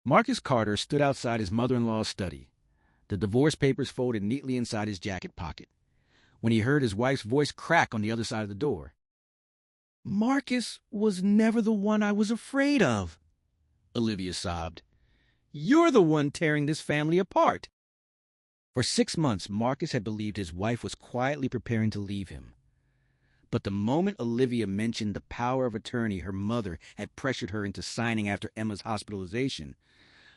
Marcus Carter stood outside his mother-in-law's study, the divorce papers folded neatly inside his jacket pocket, when he heard his wife's voice crack on the other side of the door. "Marcus was never the one I was afraid of," Olivia sobbed. "You're the one tearing this family apart." For 6 months, Marcus had believed his wife was quietly preparing to leave him. But the moment Olivia mentioned the power of attorney her mother had pressured her into signing after Emma's hospitalization,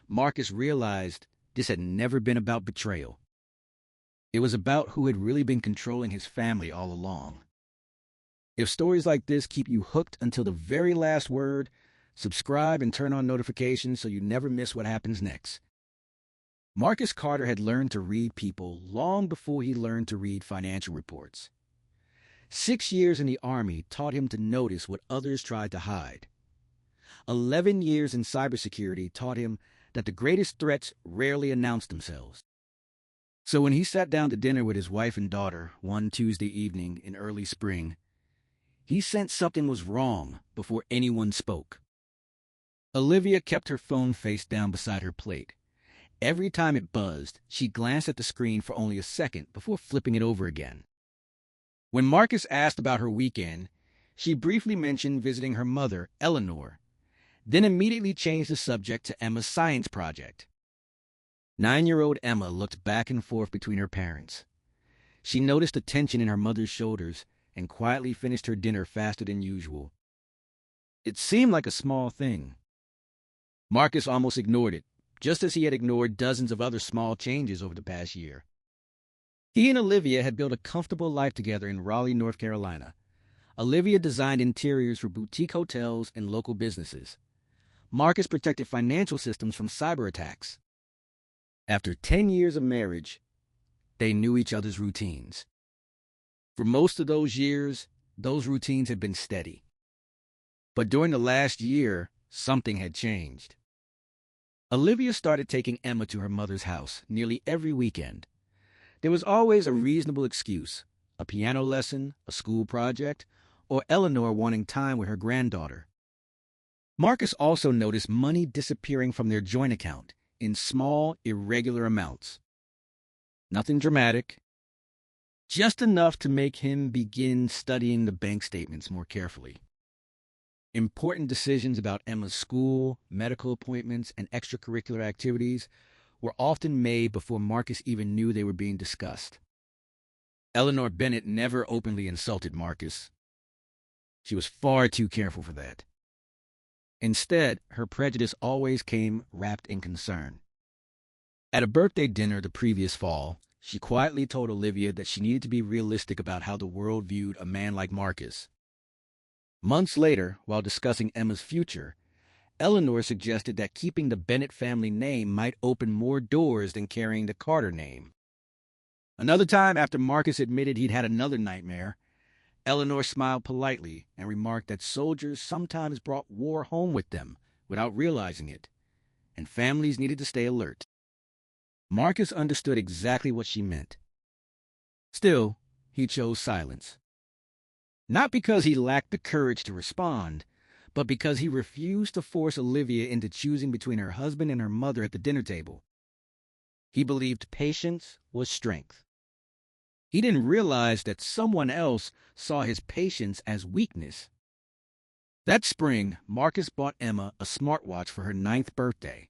Marcus realized this had never been about betrayal. It was about who had really been controlling his family all along. If stories like this keep you hooked until the very last word, subscribe and turn on notifications so you never miss what happens next. Marcus Carter had learned to read people long before he learned to read financial reports. 6 years in the Army taught him to notice what others tried to hide. 11 years in cybersecurity taught him that the greatest threats rarely announce themselves. So when he sat down to dinner with his wife and daughter one Tuesday evening in early spring, he sensed something was wrong before anyone spoke. Olivia kept her phone face down beside her plate. Every time it buzzed, she glanced at the screen for only a second before flipping it over again. When Marcus asked about her weekend, she briefly mentioned visiting her mother, Eleanor, then immediately changed the subject to Emma's science project. 9-year-old Emma looked back and forth between her parents. She noticed the tension in her mother's shoulders and quietly finished her dinner faster than usual. It seemed like a small thing. Marcus almost ignored it, just as he had ignored dozens of other small changes over the past year. He and Olivia had built a comfortable life together in Raleigh, North Carolina. Olivia designed interiors for boutique hotels and local businesses. Marcus protected financial systems from cyber attacks. After 10 years of marriage, they knew each other's routines. For most of those years, those routines had been steady. But during the last year, something had changed. Olivia started taking Emma to her mother's house nearly every weekend. There was always a reasonable excuse: a piano lesson, a school project, or Eleanor wanting time with her granddaughter. Marcus also noticed money disappearing from their joint account in small, irregular amounts. Nothing dramatic, just enough to make him begin studying the bank statements more carefully. Important decisions about Emma's school, medical appointments, and extracurricular activities were often made before Marcus even knew they were being discussed. Eleanor Bennett never openly insulted Marcus. She was far too careful for that. Instead, her prejudice always came wrapped in concern. At a birthday dinner the previous fall, she quietly told Olivia that she needed to be realistic about how the world viewed a man like Marcus. Months later, while discussing Emma's future, Eleanor suggested that keeping the Bennett family name might open more doors than carrying the Carter name. Another time, after Marcus admitted he'd had another nightmare, Eleanor smiled politely and remarked that soldiers sometimes brought war home with them without realizing it, and families needed to stay alert. Marcus understood exactly what she meant. Still, he chose silence. Not because he lacked the courage to respond, but because he refused to force Olivia into choosing between her husband and her mother at the dinner table. He believed patience was strength. He didn't realize that someone else saw his patience as weakness. That spring, Marcus bought Emma a smartwatch for her 9th birthday.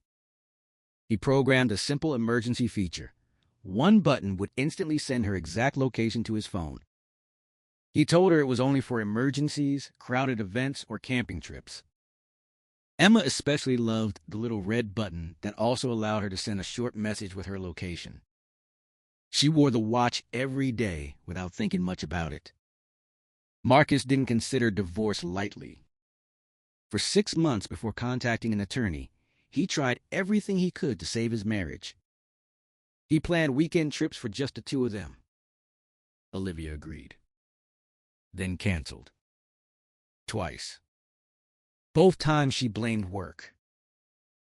He programmed a simple emergency feature. One button would instantly send her exact location to his phone. He told her it was only for emergencies, crowded events, or camping trips. Emma especially loved the little red button that also allowed her to send a short message with her location. She wore the watch every day without thinking much about it. Marcus didn't consider divorce lightly. For 6 months before contacting an attorney, he tried everything he could to save his marriage. He planned weekend trips for just the two of them. Olivia agreed. Then canceled. Twice. Both times she blamed work.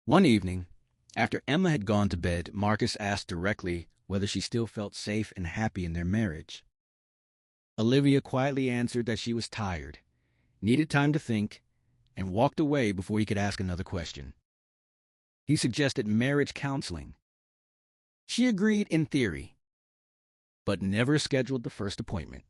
One evening, after Emma had gone to bed, Marcus asked directly whether she still felt safe and happy in their marriage. Olivia quietly answered that she was tired, needed time to think, and walked away before he could ask another question. He suggested marriage counseling. She agreed in theory, but never scheduled the first appointment.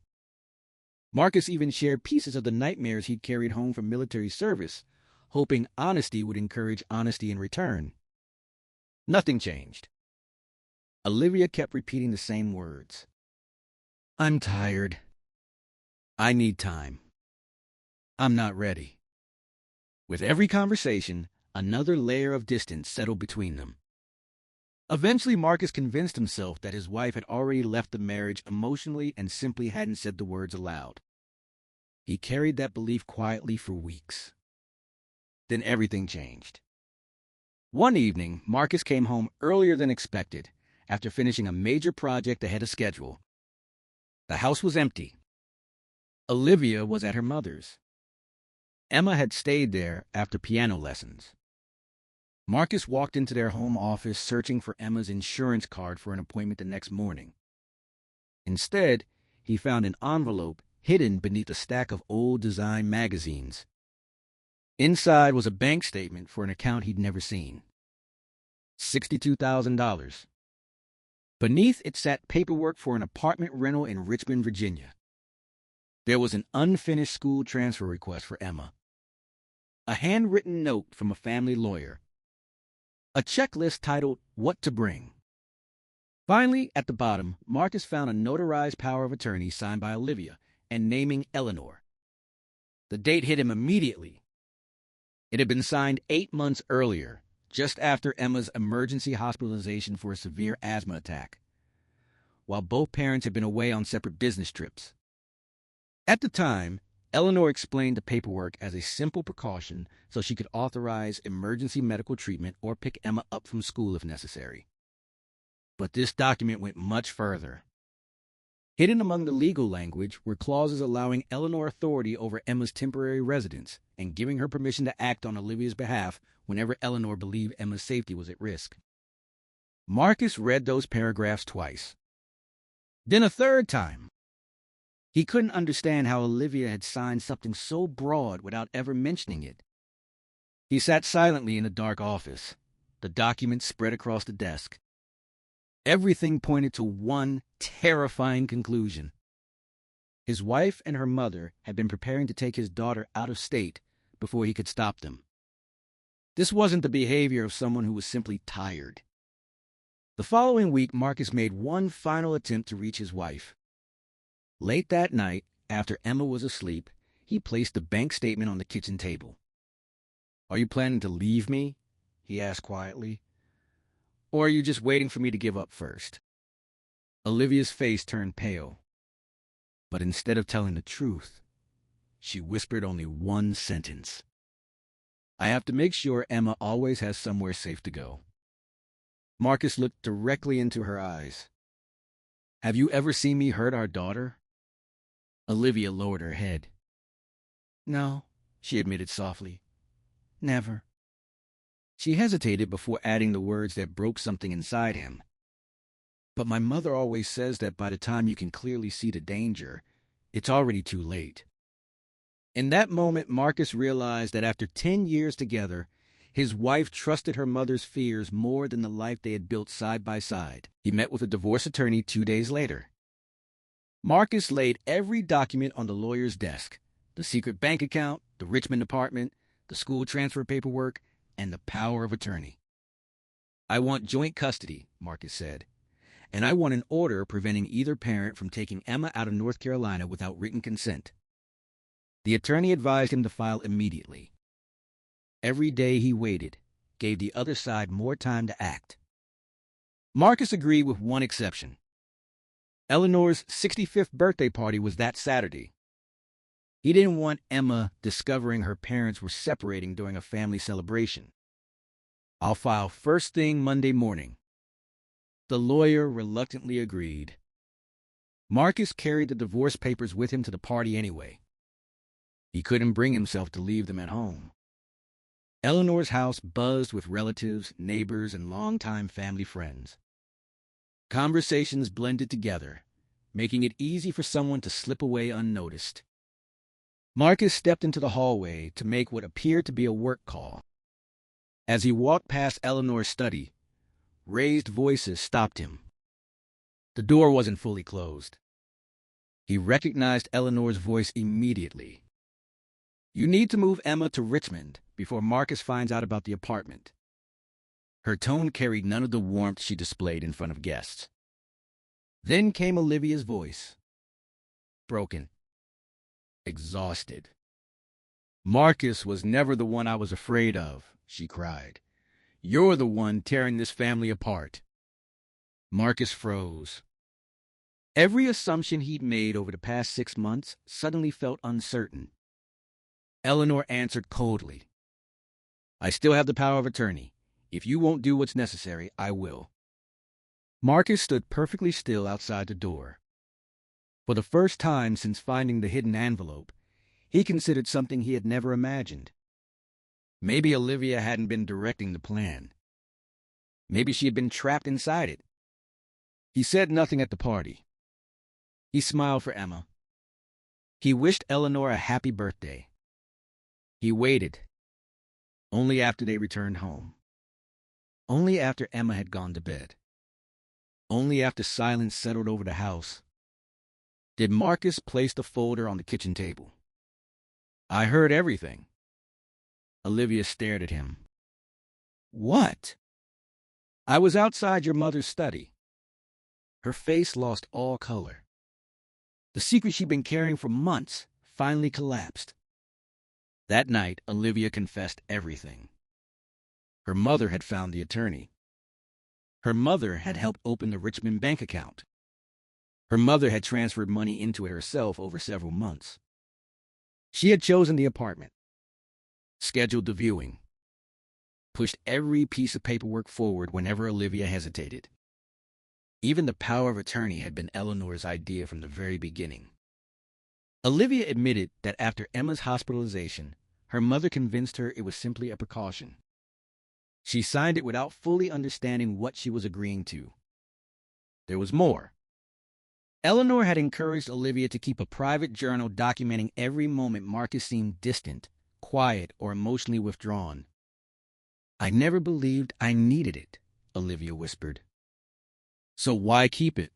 Marcus even shared pieces of the nightmares he'd carried home from military service, hoping honesty would encourage honesty in return. Nothing changed. Olivia kept repeating the same words. I'm tired. I need time. I'm not ready. With every conversation, another layer of distance settled between them. Eventually, Marcus convinced himself that his wife had already left the marriage emotionally and simply hadn't said the words aloud. He carried that belief quietly for weeks. Then everything changed. One evening, Marcus came home earlier than expected after finishing a major project ahead of schedule. The house was empty. Olivia was at her mother's. Emma had stayed there after piano lessons. Marcus walked into their home office searching for Emma's insurance card for an appointment the next morning. Instead, he found an envelope hidden beneath a stack of old design magazines. Inside was a bank statement for an account he'd never seen. $62,000. Beneath it sat paperwork for an apartment rental in Richmond, Virginia. There was an unfinished school transfer request for Emma. A handwritten note from a family lawyer. A checklist titled, What to Bring. Finally, at the bottom, Marcus found a notarized power of attorney signed by Olivia and naming Eleanor. The date hit him immediately. It had been signed 8 months earlier, just after Emma's emergency hospitalization for a severe asthma attack, while both parents had been away on separate business trips. At the time, Eleanor explained the paperwork as a simple precaution so she could authorize emergency medical treatment or pick Emma up from school if necessary. But this document went much further. Hidden among the legal language were clauses allowing Eleanor authority over Emma's temporary residence and giving her permission to act on Olivia's behalf whenever Eleanor believed Emma's safety was at risk. Marcus read those paragraphs twice. Then a third time. He couldn't understand how Olivia had signed something so broad without ever mentioning it. He sat silently in the dark office, the documents spread across the desk. Everything pointed to one terrifying conclusion. His wife and her mother had been preparing to take his daughter out of state before he could stop them. This wasn't the behavior of someone who was simply tired. The following week, Marcus made one final attempt to reach his wife. Late that night, after Emma was asleep, he placed the bank statement on the kitchen table. Are you planning to leave me? He asked quietly. Or are you just waiting for me to give up first? Olivia's face turned pale. But instead of telling the truth, she whispered only one sentence. I have to make sure Emma always has somewhere safe to go. Marcus looked directly into her eyes. Have you ever seen me hurt our daughter? Olivia lowered her head. No, she admitted softly. Never. She hesitated before adding the words that broke something inside him. But my mother always says that by the time you can clearly see the danger, it's already too late. In that moment, Marcus realized that after 10 years together, his wife trusted her mother's fears more than the life they had built side by side. He met with a divorce attorney 2 days later. Marcus laid every document on the lawyer's desk: the secret bank account, the Richmond apartment, the school transfer paperwork, and the power of attorney. I want joint custody, Marcus said, and I want an order preventing either parent from taking Emma out of North Carolina without written consent. The attorney advised him to file immediately. Every day he waited gave the other side more time to act. Marcus agreed with one exception. Eleanor's 65th birthday party was that Saturday. He didn't want Emma discovering her parents were separating during a family celebration. I'll file first thing Monday morning. The lawyer reluctantly agreed. Marcus carried the divorce papers with him to the party anyway. He couldn't bring himself to leave them at home. Eleanor's house buzzed with relatives, neighbors, and longtime family friends. Conversations blended together, making it easy for someone to slip away unnoticed. Marcus stepped into the hallway to make what appeared to be a work call. As he walked past Eleanor's study, raised voices stopped him. The door wasn't fully closed. He recognized Eleanor's voice immediately. "You need to move Emma to Richmond before Marcus finds out about the apartment." Her tone carried none of the warmth she displayed in front of guests. Then came Olivia's voice. Broken. Exhausted. "Marcus was never the one I was afraid of," she cried. "You're the one tearing this family apart." Marcus froze. Every assumption he'd made over the past 6 months suddenly felt uncertain. Eleanor answered coldly. "I still have the power of attorney. If you won't do what's necessary, I will." Marcus stood perfectly still outside the door. For the first time since finding the hidden envelope, he considered something he had never imagined. Maybe Olivia hadn't been directing the plan. Maybe she had been trapped inside it. He said nothing at the party. He smiled for Emma. He wished Eleanor a happy birthday. He waited. Only after they returned home. Only after Emma had gone to bed. Only after silence settled over the house did Marcus place the folder on the kitchen table. "I heard everything." Olivia stared at him. "What?" "I was outside your mother's study." Her face lost all color. The secret she'd been carrying for months finally collapsed. That night, Olivia confessed everything. Her mother had found the attorney. Her mother had helped open the Richmond bank account. Her mother had transferred money into it herself over several months. She had chosen the apartment, scheduled the viewing, pushed every piece of paperwork forward whenever Olivia hesitated. Even the power of attorney had been Eleanor's idea from the very beginning. Olivia admitted that after Emma's hospitalization, her mother convinced her it was simply a precaution. She signed it without fully understanding what she was agreeing to. There was more. Eleanor had encouraged Olivia to keep a private journal documenting every moment Marcus seemed distant, quiet, or emotionally withdrawn. "I never believed I needed it," Olivia whispered. "So why keep it?"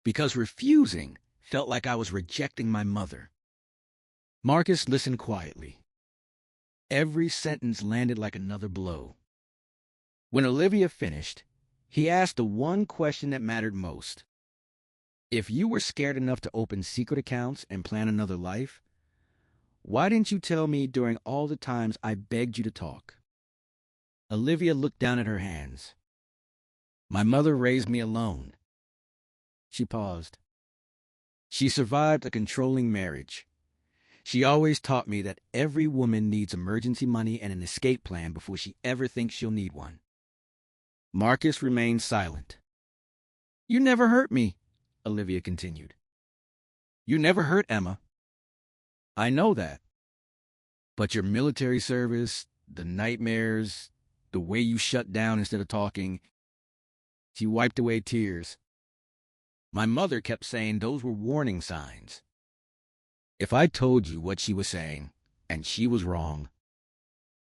"Because refusing felt like I was rejecting my mother." Marcus listened quietly. Every sentence landed like another blow. When Olivia finished, he asked the one question that mattered most. "If you were scared enough to open secret accounts and plan another life, why didn't you tell me during all the times I begged you to talk?" Olivia looked down at her hands. "My mother raised me alone." She paused. "She survived a controlling marriage. She always taught me that every woman needs emergency money and an escape plan before she ever thinks she'll need one." Marcus remained silent. "You never hurt me," Olivia continued. "You never hurt Emma." "I know that. But your military service, the nightmares, the way you shut down instead of talking." She wiped away tears. "My mother kept saying those were warning signs. If I told you what she was saying, and she was wrong,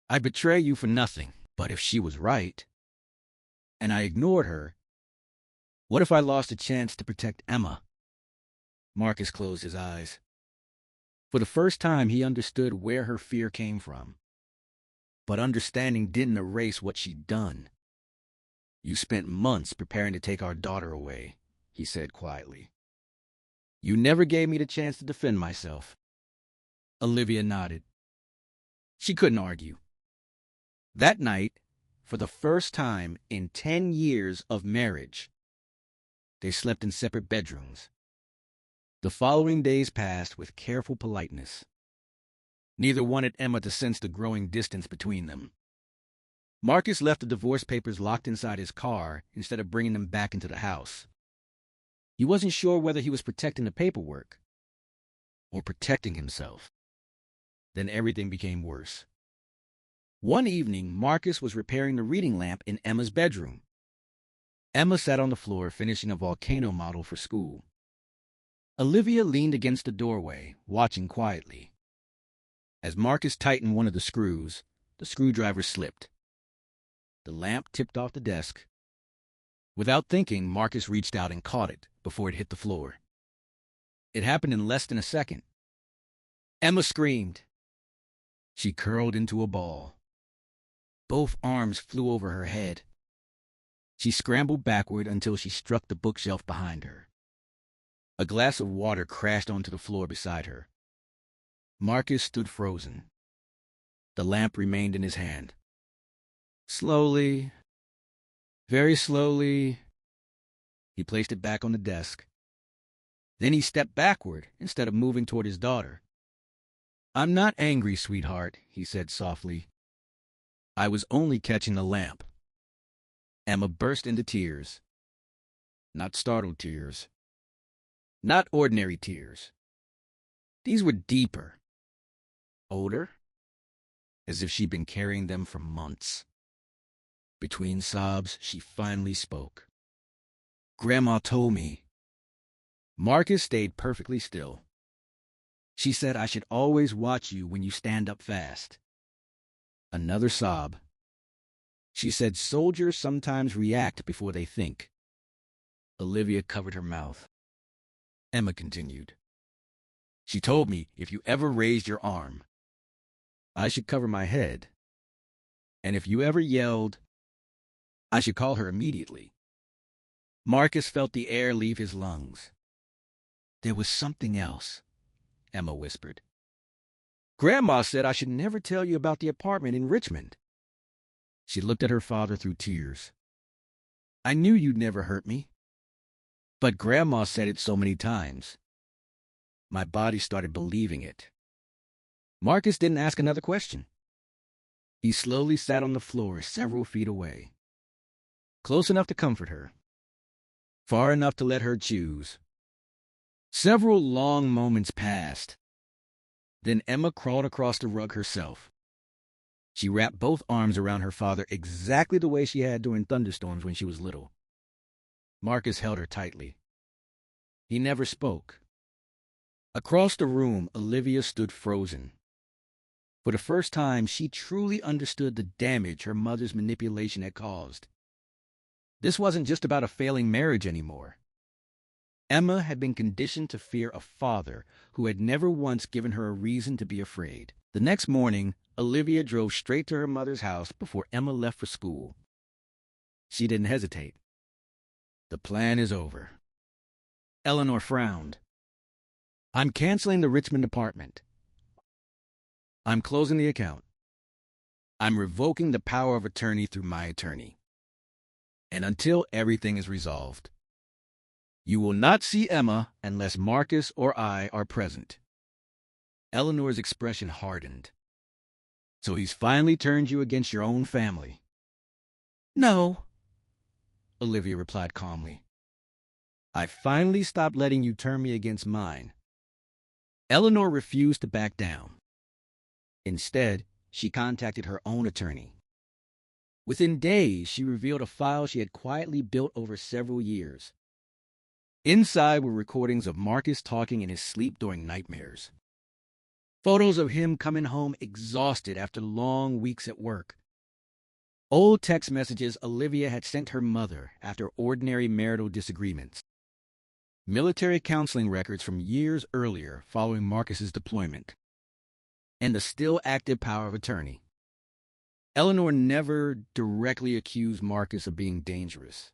I'd betray you for nothing. But if she was right, and I ignored her, what if I lost a chance to protect Emma?" Marcus closed his eyes. For the first time, he understood where her fear came from. But understanding didn't erase what she'd done. "You spent months preparing to take our daughter away," he said quietly. "You never gave me the chance to defend myself." Olivia nodded. She couldn't argue. That night, for the first time in 10 years of marriage, they slept in separate bedrooms. The following days passed with careful politeness. Neither wanted Emma to sense the growing distance between them. Marcus left the divorce papers locked inside his car instead of bringing them back into the house. He wasn't sure whether he was protecting the paperwork or protecting himself. Then everything became worse. One evening, Marcus was repairing the reading lamp in Emma's bedroom. Emma sat on the floor finishing a volcano model for school. Olivia leaned against the doorway, watching quietly. As Marcus tightened one of the screws, the screwdriver slipped. The lamp tipped off the desk. Without thinking, Marcus reached out and caught it before it hit the floor. It happened in less than a second. Emma screamed. She curled into a ball. Both arms flew over her head. She scrambled backward until she struck the bookshelf behind her. A glass of water crashed onto the floor beside her. Marcus stood frozen. The lamp remained in his hand. Slowly, very slowly, he placed it back on the desk. Then he stepped backward instead of moving toward his daughter. "I'm not angry, sweetheart," he said softly. "I was only catching the lamp." Emma burst into tears. Not startled tears. Not ordinary tears. These were deeper. Older. As if she'd been carrying them for months. Between sobs, she finally spoke. "Grandma told me." Marcus stayed perfectly still. "She said I should always watch you when you stand up fast." Another sob. "She said soldiers sometimes react before they think." Olivia covered her mouth. Emma continued. "She told me if you ever raised your arm, I should cover my head. And if you ever yelled, I should call her immediately." Marcus felt the air leave his lungs. "There was something else," Emma whispered. "Grandma said I should never tell you about the apartment in Richmond." She looked at her father through tears. "I knew you'd never hurt me. But Grandma said it so many times." My body started believing it. Marcus didn't ask another question. He slowly sat on the floor several feet away. Close enough to comfort her. Far enough to let her choose. Several long moments passed. Then Emma crawled across the rug herself. She wrapped both arms around her father exactly the way she had during thunderstorms when she was little. Marcus held her tightly. He never spoke. Across the room, Olivia stood frozen. For the first time, she truly understood the damage her mother's manipulation had caused. This wasn't just about a failing marriage anymore. Emma had been conditioned to fear a father who had never once given her a reason to be afraid. The next morning, Olivia drove straight to her mother's house before Emma left for school. She didn't hesitate. "The plan is over." Eleanor frowned. "I'm canceling the Richmond apartment. I'm closing the account. I'm revoking the power of attorney through my attorney. And until everything is resolved, you will not see Emma unless Marcus or I are present." Eleanor's expression hardened. "So he's finally turned you against your own family?" "No," Olivia replied calmly. "I finally stopped letting you turn me against mine." Eleanor refused to back down. Instead, she contacted her own attorney. Within days, she revealed a file she had quietly built over several years. Inside were recordings of Marcus talking in his sleep during nightmares. Photos of him coming home exhausted after long weeks at work. Old text messages Olivia had sent her mother after ordinary marital disagreements. Military counseling records from years earlier following Marcus's deployment. And the still active power of attorney. Eleanor never directly accused Marcus of being dangerous.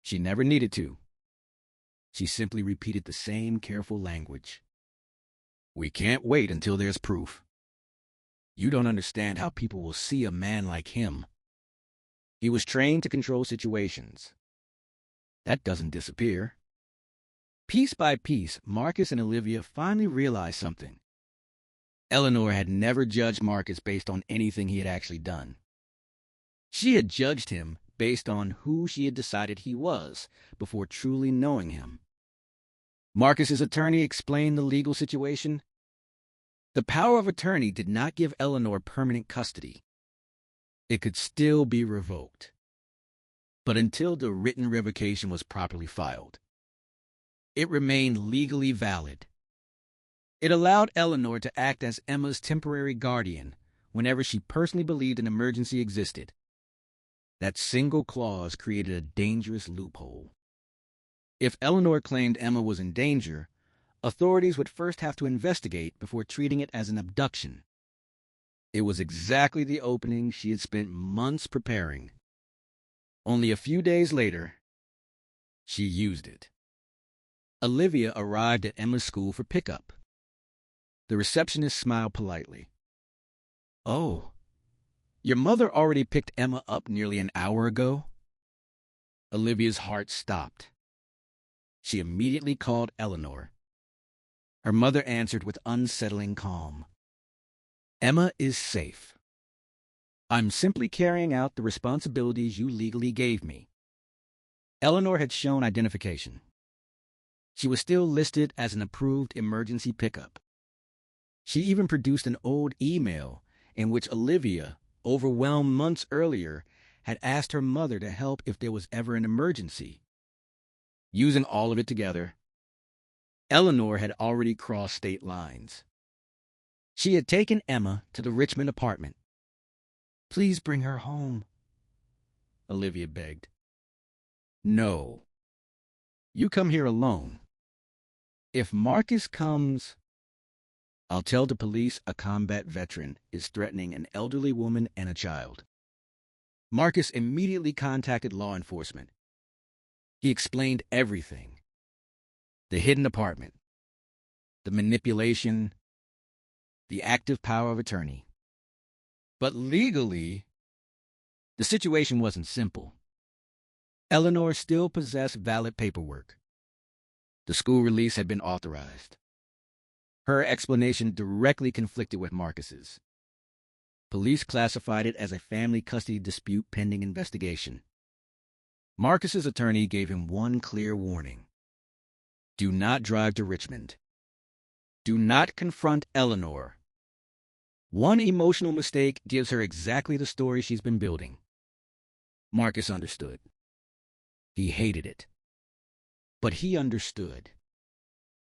She never needed to. She simply repeated the same careful language. "We can't wait until there's proof. You don't understand how people will see a man like him. He was trained to control situations. That doesn't disappear." Piece by piece, Marcus and Olivia finally realized something. Eleanor had never judged Marcus based on anything he had actually done. She had judged him based on who she had decided he was before truly knowing him. Marcus's attorney explained the legal situation. The power of attorney did not give Eleanor permanent custody. It could still be revoked. But until the written revocation was properly filed, it remained legally valid. It allowed Eleanor to act as Emma's temporary guardian whenever she personally believed an emergency existed. That single clause created a dangerous loophole. If Eleanor claimed Emma was in danger, authorities would first have to investigate before treating it as an abduction. It was exactly the opening she had spent months preparing. Only a few days later, she used it. Olivia arrived at Emma's school for pickup. The receptionist smiled politely. "Oh, your mother already picked Emma up nearly an hour ago?" Olivia's heart stopped. She immediately called Eleanor. Her mother answered with unsettling calm. "Emma is safe. I'm simply carrying out the responsibilities you legally gave me." Eleanor had shown identification. She was still listed as an approved emergency pickup. She even produced an old email in which Olivia, overwhelmed months earlier, had asked her mother to help if there was ever an emergency. Using all of it together, Eleanor had already crossed state lines. She had taken Emma to the Richmond apartment. "Please bring her home," Olivia begged. "No. You come here alone. If Marcus comes, I'll tell the police a combat veteran is threatening an elderly woman and a child." Marcus immediately contacted law enforcement. He explained everything: the hidden apartment, the manipulation, the active power of attorney. But legally, the situation wasn't simple. Eleanor still possessed valid paperwork. The school release had been authorized. Her explanation directly conflicted with Marcus's. Police classified it as a family custody dispute pending investigation. Marcus's attorney gave him one clear warning: do not drive to Richmond. Do not confront Eleanor. One emotional mistake gives her exactly the story she's been building. Marcus understood. He hated it. But he understood.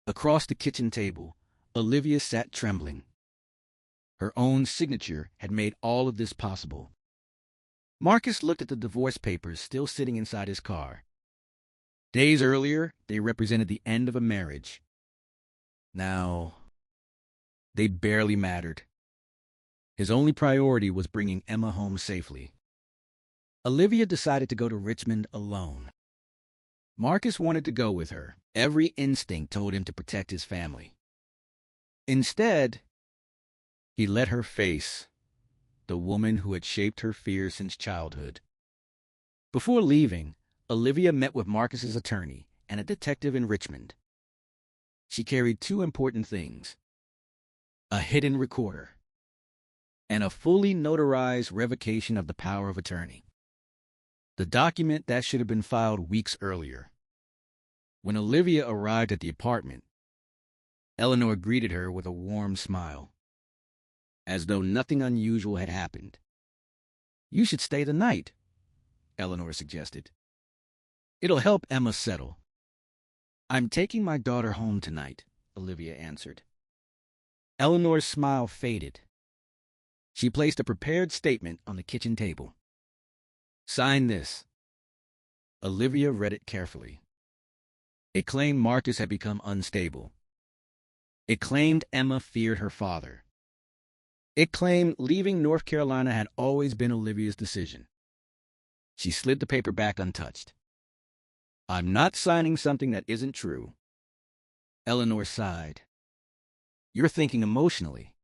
Across the kitchen table, Olivia sat trembling. Her own signature had made all of this possible. Marcus looked at the divorce papers still sitting inside his car. Days earlier, they represented the end of a marriage. Now, they barely mattered. His only priority was bringing Emma home safely. Olivia decided to go to Richmond alone. Marcus wanted to go with her. Every instinct told him to protect his family. Instead, he let her face the woman who had shaped her fears since childhood. Before leaving, Olivia met with Marcus's attorney and a detective in Richmond. She carried two important things: a hidden recorder and a fully notarized revocation of the power of attorney. The document that should have been filed weeks earlier. When Olivia arrived at the apartment, Eleanor greeted her with a warm smile, as though nothing unusual had happened. "You should stay the night," Eleanor suggested. "It'll help Emma settle." "I'm taking my daughter home tonight," Olivia answered. Eleanor's smile faded. She placed a prepared statement on the kitchen table. "Sign this." Olivia read it carefully. It claimed Marcus had become unstable. It claimed Emma feared her father. It claimed leaving North Carolina had always been Olivia's decision. She slid the paper back untouched. "I'm not signing something that isn't true." Eleanor sighed. "You're thinking emotionally."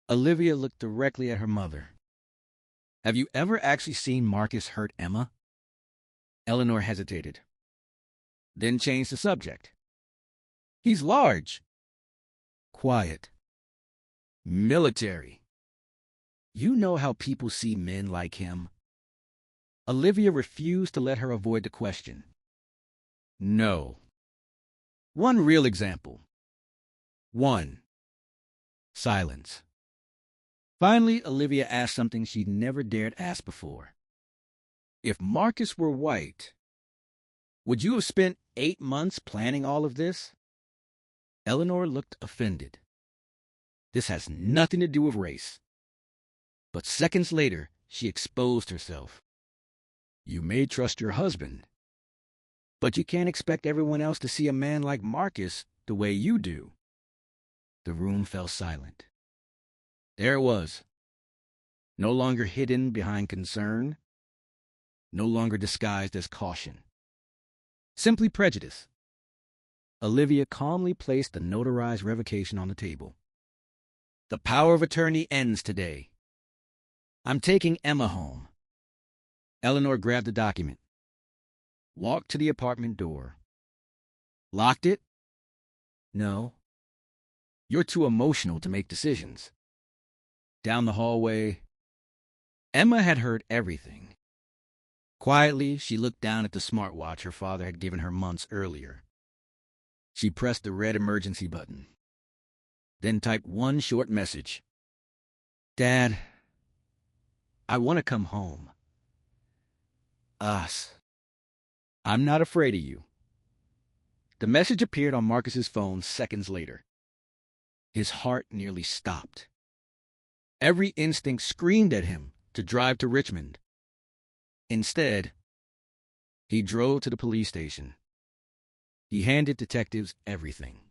Olivia looked directly at her mother. "Have you ever actually seen Marcus hurt Emma?" Eleanor hesitated, then changed the subject. "He's large, quiet, military. You know how people see men like him?" Olivia refused to let her avoid the question. "No." "One real example." "One." Silence. Finally, Olivia asked something she'd never dared ask before. "If Marcus were white, would you have spent 8 months planning all of this?" Eleanor looked offended. This has nothing to do with race. But seconds later, she exposed herself. You may trust your husband, but you can't expect everyone else to see a man like Marcus the way you do." The room fell silent. There it was, no longer hidden behind concern, no longer disguised as caution. Simply prejudice. Olivia calmly placed the notarized revocation on the table. "The power of attorney ends today. I'm taking Emma home." Eleanor grabbed the document, walked to the apartment door. "Locked it?" "No. You're too emotional to make decisions." Down the hallway, Emma had heard everything. Quietly, she looked down at the smartwatch her father had given her months earlier. She pressed the red emergency button, then typed one short message. "Dad, I want to come home. Us. I'm not afraid of you." The message appeared on Marcus's phone seconds later. His heart nearly stopped. Every instinct screamed at him to drive to Richmond. Instead, he drove to the police station. He handed detectives everything: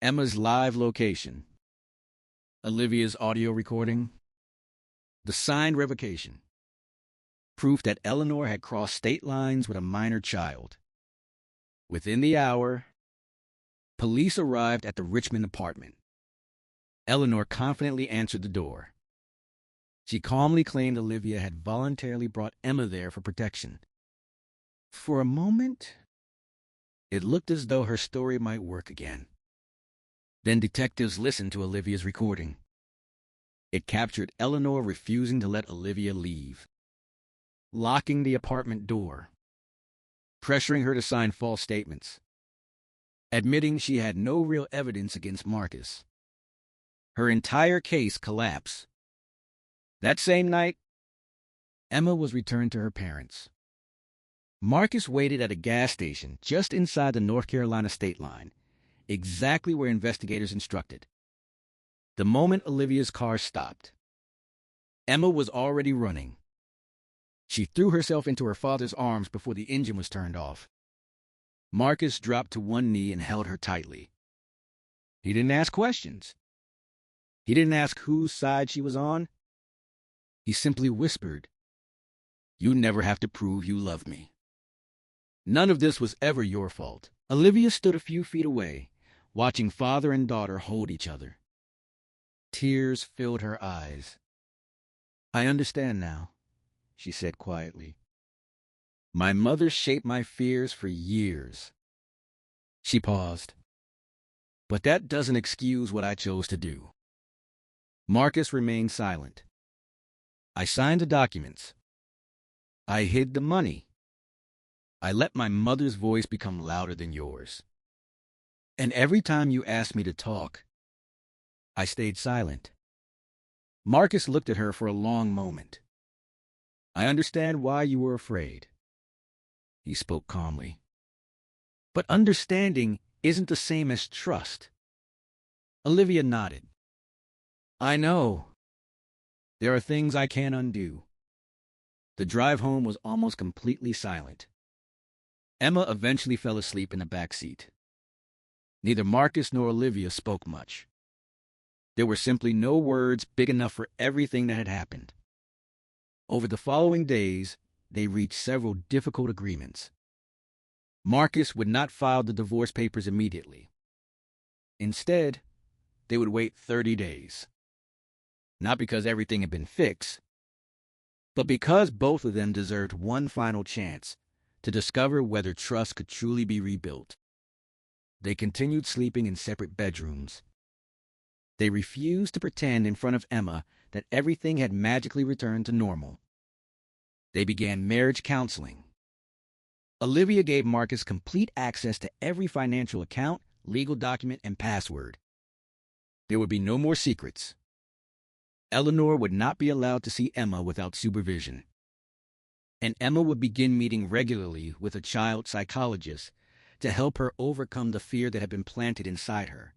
Emma's live location, Olivia's audio recording, the signed revocation, proof that Eleanor had crossed state lines with a minor child. Within the hour, police arrived at the Richmond apartment. Eleanor confidently answered the door. She calmly claimed Olivia had voluntarily brought Emma there for protection. For a moment, it looked as though her story might work again. Then detectives listened to Olivia's recording. It captured Eleanor refusing to let Olivia leave, locking the apartment door, pressuring her to sign false statements, admitting she had no real evidence against Marcus. Her entire case collapsed. That same night, Emma was returned to her parents. Marcus waited at a gas station just inside the North Carolina state line, exactly where investigators instructed. The moment Olivia's car stopped, Emma was already running. She threw herself into her father's arms before the engine was turned off. Marcus dropped to one knee and held her tightly. He didn't ask questions. He didn't ask whose side she was on. He simply whispered, "You never have to prove you love me. None of this was ever your fault." Olivia stood a few feet away, watching father and daughter hold each other. Tears filled her eyes. "I understand now," she said quietly. "My mother shaped my fears for years." She paused. "But that doesn't excuse what I chose to do." Marcus remained silent. "I signed the documents. I hid the money. I let my mother's voice become louder than yours. And every time you asked me to talk, I stayed silent." Marcus looked at her for a long moment. "I understand why you were afraid." He spoke calmly. "But understanding isn't the same as trust." Olivia nodded. "I know. There are things I can't undo." The drive home was almost completely silent. Emma eventually fell asleep in the back seat. Neither Marcus nor Olivia spoke much. There were simply no words big enough for everything that had happened. Over the following days, they reached several difficult agreements. Marcus would not file the divorce papers immediately. Instead, they would wait 30 days. Not because everything had been fixed, but because both of them deserved one final chance to discover whether trust could truly be rebuilt. They continued sleeping in separate bedrooms. They refused to pretend in front of Emma that everything had magically returned to normal. They began marriage counseling. Olivia gave Marcus complete access to every financial account, legal document, and password. There would be no more secrets. Eleanor would not be allowed to see Emma without supervision. And Emma would begin meeting regularly with a child psychologist to help her overcome the fear that had been planted inside her.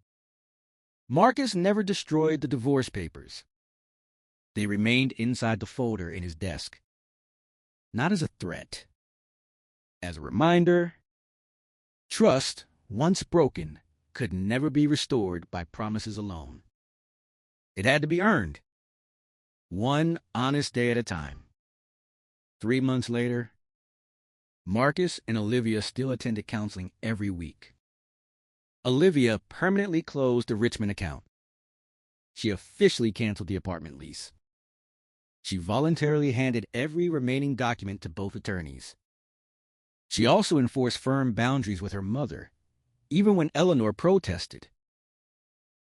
Marcus never destroyed the divorce papers. They remained inside the folder in his desk. not as a threat. As a reminder, trust, once broken, could never be restored by promises alone. It had to be earned, one honest day at a time. 3 months later, Marcus and Olivia still attended counseling every week. Olivia permanently closed the Richmond account. She officially canceled the apartment lease. She voluntarily handed every remaining document to both attorneys. She also enforced firm boundaries with her mother, even when Eleanor protested.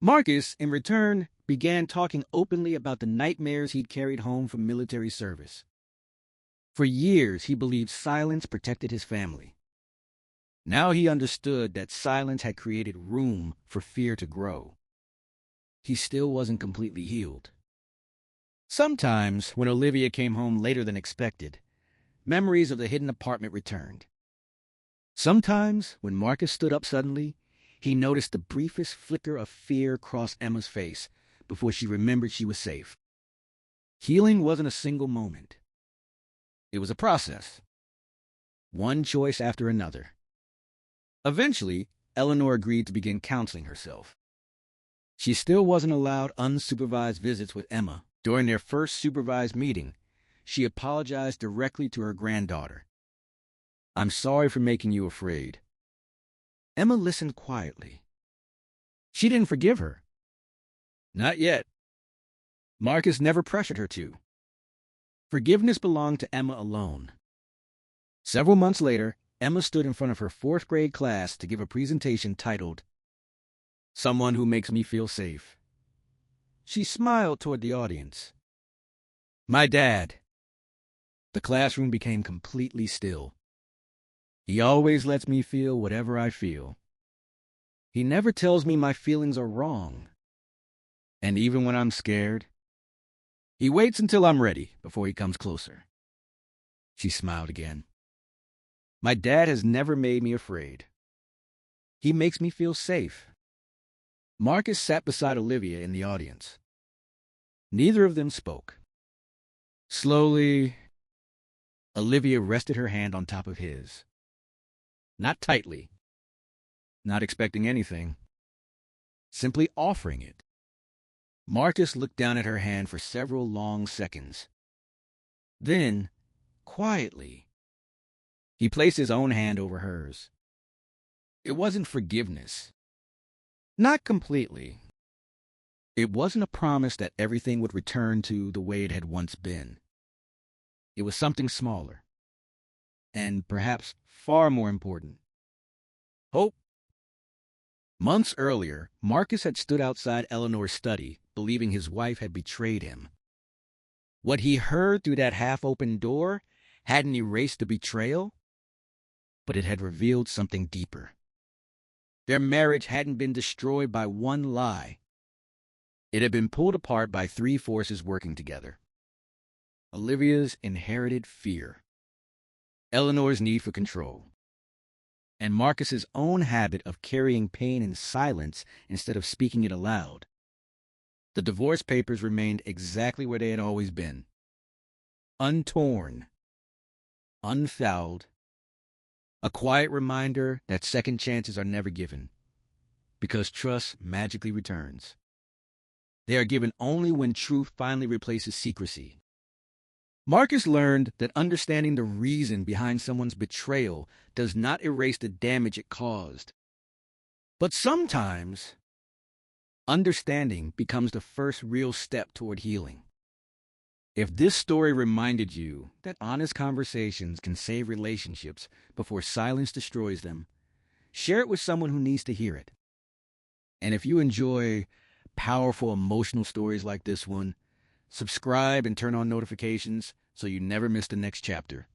Marcus, in return, began talking openly about the nightmares he'd carried home from military service. For years, he believed silence protected his family. Now he understood that silence had created room for fear to grow. He still wasn't completely healed. Sometimes, when Olivia came home later than expected, memories of the hidden apartment returned. Sometimes, when Marcus stood up suddenly, he noticed the briefest flicker of fear cross Emma's face before she remembered she was safe. Healing wasn't a single moment. It was a process. One choice after another. Eventually, Eleanor agreed to begin counseling herself. She still wasn't allowed unsupervised visits with Emma. During their first supervised meeting, she apologized directly to her granddaughter. "I'm sorry for making you afraid." Emma listened quietly. She didn't forgive her. Not yet. Marcus never pressured her to. Forgiveness belonged to Emma alone. Several months later, Emma stood in front of her 4th grade class to give a presentation titled, "Someone Who Makes Me Feel Safe." She smiled toward the audience. "My dad." The classroom became completely still. "He always lets me feel whatever I feel. He never tells me my feelings are wrong. And even when I'm scared, he waits until I'm ready before he comes closer." She smiled again. "My dad has never made me afraid. He makes me feel safe." Marcus sat beside Olivia in the audience. Neither of them spoke. Slowly, Olivia rested her hand on top of his. Not tightly, not expecting anything, simply offering it. Marcus looked down at her hand for several long seconds. Then, quietly, he placed his own hand over hers. It wasn't forgiveness. Not completely. It wasn't a promise that everything would return to the way it had once been. It was something smaller. And perhaps far more important. Hope. Months earlier, Marcus had stood outside Eleanor's study, believing his wife had betrayed him. What he heard through that half-open door hadn't erased the betrayal, but it had revealed something deeper. Their marriage hadn't been destroyed by one lie. It had been pulled apart by 3 forces working together. Olivia's inherited fear, Eleanor's need for control, and Marcus's own habit of carrying pain in silence instead of speaking it aloud. The divorce papers remained exactly where they had always been. Untorn, unfouled, a quiet reminder that second chances are never given, because trust magically returns. They are given only when truth finally replaces secrecy. Marcus learned that understanding the reason behind someone's betrayal does not erase the damage it caused. But sometimes, understanding becomes the first real step toward healing. If this story reminded you that honest conversations can save relationships before silence destroys them, share it with someone who needs to hear it. And if you enjoy powerful emotional stories like this one, subscribe and turn on notifications so you never miss the next chapter.